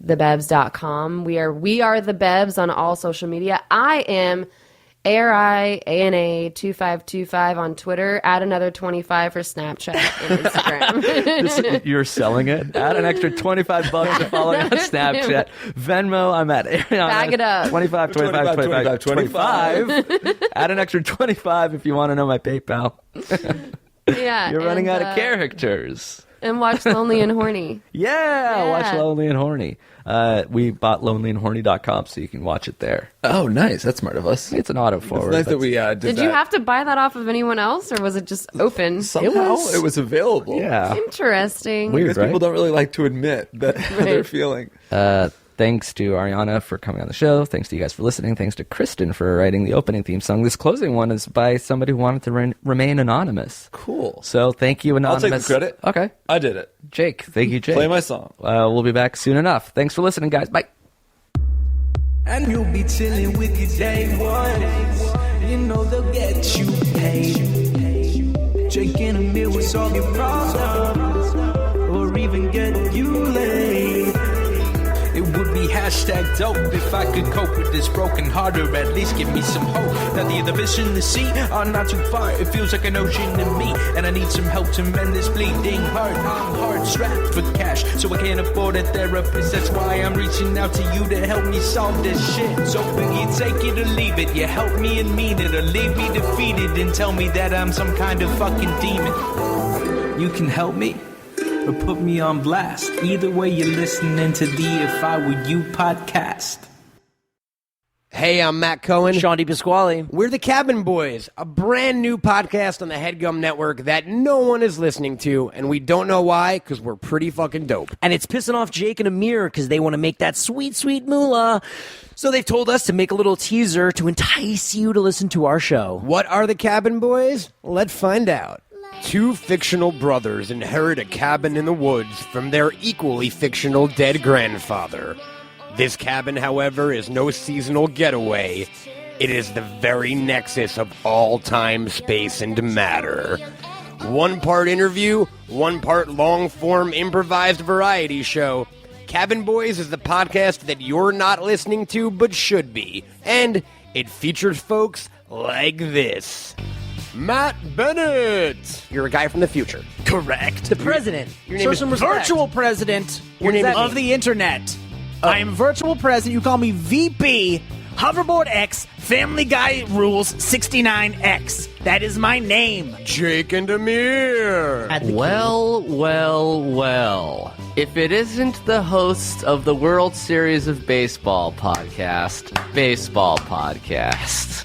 thebevs.com. We are the Bevs on all social media. I am ARIANA2525 on Twitter. Add another 25 for Snapchat and Instagram. You're selling it. Add an extra $25 to follow me on Snapchat. Venmo, I'm at Ariana. Bag it up. 25. Add an extra 25 if you want to know my PayPal. Yeah, You're running and, out of characters. And watch Lonely and Horny. Yeah, watch Yeah. Lonely and Horny. We bought lonelyandhorny.com so you can watch it there. Oh, nice. That's smart of us. It's an auto It's forward. nice that we did Did that. you have to buy that off of anyone else, or was it just open? Somehow it was available. Yeah. Interesting. Weird. Because Right? people don't really like to admit that how they're feeling. Thanks to Ariana for coming on the show. Thanks to you guys for listening. Thanks to Kristen for writing the opening theme song. This closing one is by somebody who wanted to remain anonymous. Cool. So thank you, I'll anonymous. take the credit. Okay. I did it. Jake. Thank you, Jake. Play my song. We'll be back soon enough. Thanks for listening, guys. Bye. And you'll be chilling with your day ones. You know they'll get you paid. Jake and Amir will solve your problems, or even get you laid. It would be hashtag dope if I could cope with this broken heart, or at least give me some hope that the other fish in the sea are not too far. It feels like an ocean to me, and I need some help to mend this bleeding heart. I'm hard strapped for cash, so I can't afford a therapist. That's why I'm reaching out to you to help me solve this shit. So will you take it or leave it? You help me and mean it, or leave me defeated and tell me that I'm some kind of fucking demon. You can help me or put me on blast. Either way, you're listening to the If I Were You podcast. Hey, I'm Matt Cohen. Sean DiPasquale. We're the Cabin Boys, a brand new podcast on the HeadGum Network that no one is listening to, and we don't know why, because we're pretty fucking dope. And it's pissing off Jake and Amir because they want to make that sweet, sweet moolah. So they've told us to make a little teaser to entice you to listen to our show. What are the Cabin Boys? Let's find out. Two fictional brothers inherit a cabin in the woods from their equally fictional dead grandfather. This cabin, however, is no seasonal getaway. It is the very nexus of all time, space, and matter. One part interview, one part long-form improvised variety show. Cabin Boys is the podcast that you're not listening to but should be. And it features folks like this. Matt Bennett! You're a guy from the future. Correct. The president. Your name Show is some respect. Virtual president Your name is- of the internet. I am virtual president. You call me VP, Hoverboard X, Family Guy Rules 69X. That is my name. Jake and Amir. Well. If it isn't the host of the World Series of Baseball podcast,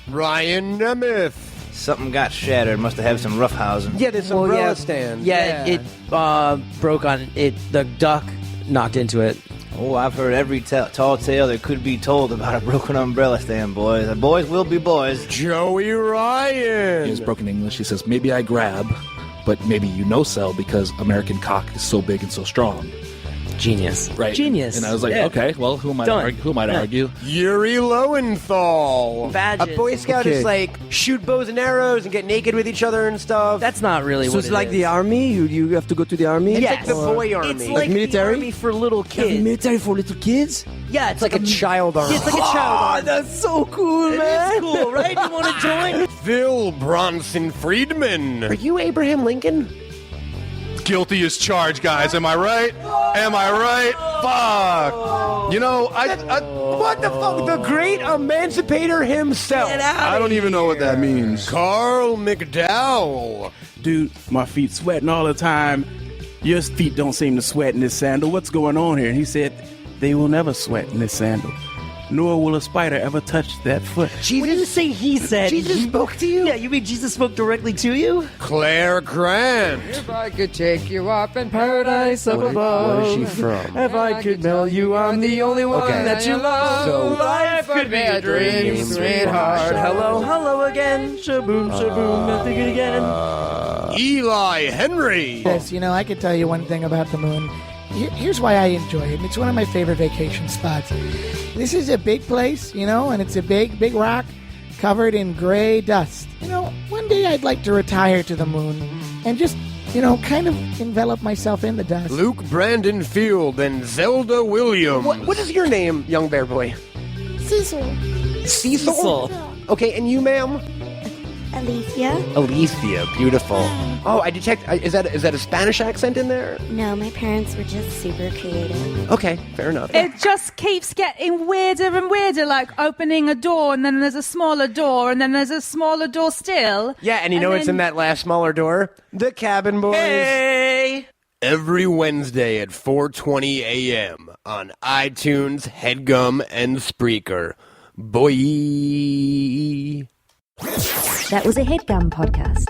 Ryan Nemeth. Something got shattered. Must have had some rough housing. Yeah, this umbrella stand. Yeah, it broke on it. The duck knocked into it. Oh, I've heard every tall tale there could be told about a broken umbrella stand, boys. The boys will be boys. Joey Ryan. He has broken English. He says, maybe I grab, but maybe you no-sell because American cock is so big and so strong. Genius. Right. Genius. And I was like, okay, well, who am I to argue? Yuri Lowenthal. Badges. A Boy Scout is like shoot bows and arrows and get naked with each other and stuff. That's not really So what it's it like is. the army? You have to go to the army? It's Yes. like the boy army. It's like military? the army for little kids. Military for little kids? Yeah, it's like a child army. It's like a child army. That's so cool, man. It's cool, right? You want to join? Phil Bronson Friedman. Are you Abraham Lincoln? Guilty as charged, guys. Am I right? Am I right? Fuck. You know, What the fuck? The great emancipator himself. I don't even know what that means. Carl McDowell. Dude, my feet sweating all the time. Your feet don't seem to sweat in this sandal. What's going on here? And he said, they will never sweat in this sandal. Nor will a spider ever touch that foot. Jesus, what did you say he said? Jesus spoke to you? Yeah, you mean Jesus spoke directly to you? Claire Grant. If I could take you up in paradise up above. What is she from? If I could tell you I'm the only one that you love. So life could be a dream, sweetheart. Hello again. Shaboom, shaboom. I'll think it again. Eli Henry. Yes, you know, I could tell you one thing about the moon. Here's why I enjoy it. It's one of my favorite vacation spots. This is a big place, you know, and it's a big, big rock covered in gray dust. You know, one day I'd like to retire to the moon and just, you know, kind of envelop myself in the dust. Luke Brandon Field and Zelda Williams. What is your name, young bear boy? Cecil. Cecil? Okay, and you, ma'am? Alicia. Alicia, beautiful. Oh, I detect. Is that a Spanish accent in there? No, my parents were just super creative. Okay, fair enough. It just keeps getting weirder and weirder, like opening a door and then there's a smaller door and then there's a smaller door still. Yeah, and you know what's in that last smaller door? The Cabin Boys. Hey! Every Wednesday at 4:20 a.m. on iTunes, HeadGum, and Spreaker. Boy. That was a HeadGum podcast.